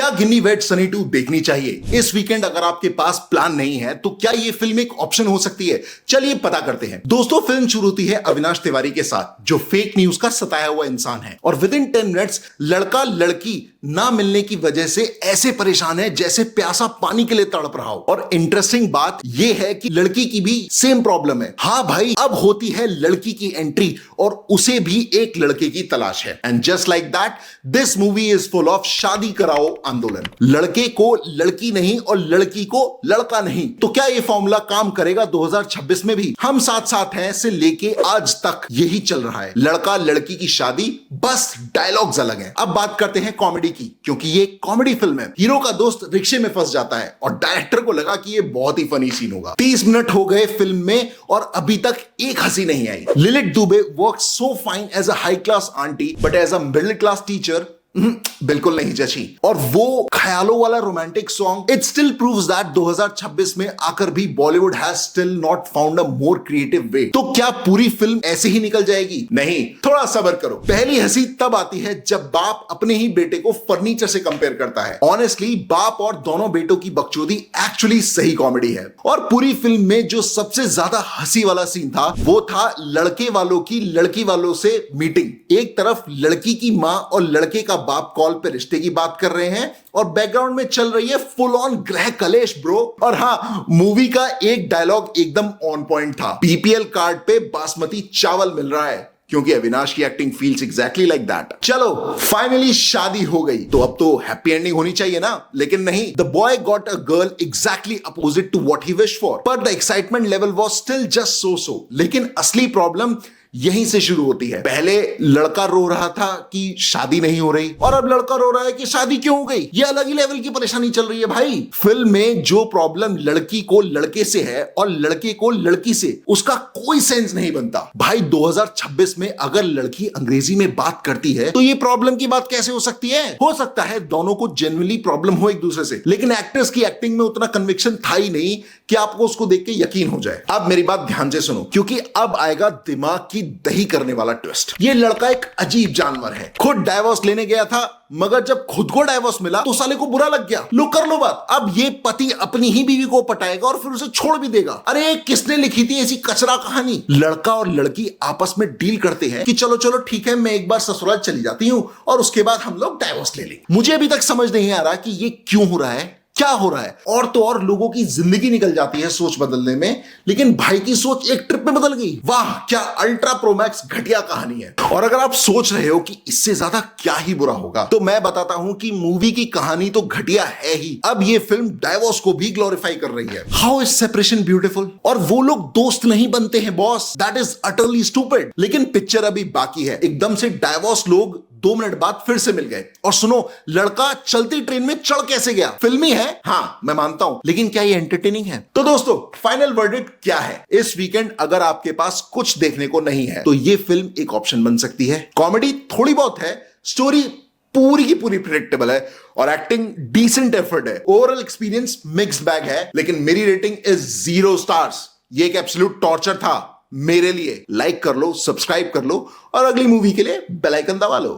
क्या गिन्नी वेड सनी 2 देखनी चाहिए? इस वीकेंड अगर आपके पास प्लान नहीं है तो क्या ये फिल्म एक ऑप्शन हो सकती है? चलिए पता करते हैं। दोस्तों, फिल्म शुरू होती है अविनाश तिवारी के साथ, जो फेक न्यूज का सताया हुआ इंसान है और विद इन 10 मिनट्स लड़का लड़की ना मिलने की वजह से ऐसे परेशान है जैसे प्यासा पानी के लिए तड़प रहा हो। और इंटरेस्टिंग बात यह है कि लड़की की भी सेम प्रॉब्लम है। हाँ भाई, अब होती है लड़की की एंट्री और उसे भी एक लड़के की तलाश है। And just like that this movie is full of शादी कराओ आंदोलन। लड़के को लड़की नहीं और लड़की को लड़का नहीं। तो क्या ये फॉर्मूला काम करेगा 2026 में भी? हम साथ साथ हैं से लेके आज तक यही चल रहा है। लड़का लड़की की शादी, बस डायलॉग्स अलग हैं। अब बात करते हैं कॉमेडी की, क्योंकि ये कॉमेडी फिल्म है। हीरो का दोस्त रिक्शे में फंस जाता है और डायरेक्टर को लगा कि ये बहुत ही फनी सीन होगा। 30 मिनट हो गए फिल्म में और अभी तक एक हंसी नहीं आई। Lillete Dubey work so fine as a high class aunty, but as a middle class teacher बिल्कुल नहीं जची। और वो ख्यालों वाला romantic song, it still proves that 2026 में आकर भी Bollywood has still not found a more creative way. तो क्या पूरी फिल्म ऐसे ही निकल जाएगी? नहीं, थोड़ा सब्र करो। पहली हंसी तब आती है जब बाप अपने ही बेटे को फर्नीचर से कंपेयर करता है। ऑनेस्टली बाप और दोनों बेटों की बकचोदी एक्चुअली सही कॉमेडी है। और पूरी फिल्म में जो सबसे ज्यादा हंसी वाला सीन था वो था लड़के वालों की लड़की वालों से मीटिंग। एक तरफ लड़की की मां और लड़के का बाप कॉल पे रिश्ते की बात कर रहे हैं और बैकग्राउंड में चल रही है फुल ऑन ग्रह कलेश ब्रो। और हाँ, मूवी का एक डायलॉग एकदम ऑन पॉइंट था। बीपीएल कार्ड पे बासमती चावल मिल रहा है, क्योंकि अविनाश की acting feels exactly like that. चलो फाइनली शादी हो गई तो अब तो हैप्पी एंडिंग होनी चाहिए ना, लेकिन नहीं। The boy got a girl exactly opposite to what he wish for, but the excitement level was still just so. लेकिन असली प्रॉब्लम यहीं से शुरू होती है। पहले लड़का रो रहा था कि शादी नहीं हो रही और अब लड़का रो रहा है कि शादी क्यों हो गई। ये अलग ही लेवल की परेशानी चल रही है भाई। फिल्म में जो प्रॉब्लम लड़की को लड़के से है और लड़के को लड़की से, उसका कोई सेंस नहीं बनता भाई। 2026 में अगर लड़की अंग्रेजी में बात करती है तो ये प्रॉब्लम की बात कैसे हो सकती है? हो सकता है दोनों को जेन्युइनली प्रॉब्लम हो एक दूसरे से, लेकिन एक्टर्स की एक्टिंग में उतना कन्विक्शन था ही नहीं कि आपको उसको देख के यकीन हो जाए। अब मेरी बात ध्यान से सुनो, क्योंकि अब आएगा दिमाग की दही करने वाला ट्विस्ट। ये लड़का एक अजीब जानवर है। खुद डाइवोर्स लेने गया था, मगर जब खुद को डाइवोर्स मिला तो साले को बुरा लग गया। लो कर लो बात। अब ये पति अपनी ही बीवी को पटाएगा और फिर उसे छोड़ भी देगा। अरे किसने लिखी थी ऐसी कचरा कहानी? लड़का और लड़की आपस में डील करते हैं कि चलो चलो ठीक है, मैं एक बार ससुराल चली जाती हूं और उसके बाद हम लोग डाइवोर्स ले लेंगे। मुझे अभी तक समझ नहीं आ रहा कि ये क्यों हो रहा है, क्या हो रहा है। और तो और लोगों की जिंदगी निकल जाती है सोच बदलने में, लेकिन भाई की सोच एक ट्रिप में बदल गई। वाह, क्या अल्ट्रा प्रोमैक्स घटिया कहानी है। और अगर आप सोच रहे हो कि इससे ज्यादा क्या ही बुरा होगा, तो मैं बताता हूं कि मूवी की कहानी तो घटिया है ही। अब ये फिल्म डाइवोर्स को भी ग्लोरीफाई कर रही है। How is separation beautiful. और वो लोग दोस्त नहीं बनते हैं boss, that is utterly stupid. लेकिन पिक्चर अभी बाकी है। एकदम से डाइवोर्स लोग 2 मिनट बाद फिर से मिल गए। और सुनो, लड़का चलती ट्रेन में चढ़ कैसे गया? फिल्मी है, हाँ मैं मानता हूं, लेकिन क्या ये एंटरटेनिंग है? तो दोस्तों, फाइनल वर्डिक्ट क्या है? इस वीकेंड अगर आपके पास कुछ देखने को नहीं है तो ये फिल्म एक ऑप्शन बन सकती है। कॉमेडी थोड़ी बहुत है, स्टोरी पूरी की पूरी प्रेडिक्टेबल है और एक्टिंग डिसेंट एफर्ट है। ओवरऑल एक्सपीरियंस मिक्स्ड बैग है, लेकिन मेरी रेटिंग इज 0 स्टार्स। ये एक एब्सोल्यूट टॉर्चर था मेरे लिए। लाइक कर लो, सब्सक्राइब कर लो और अगली मूवी के लिए बेल आइकन दबा लो।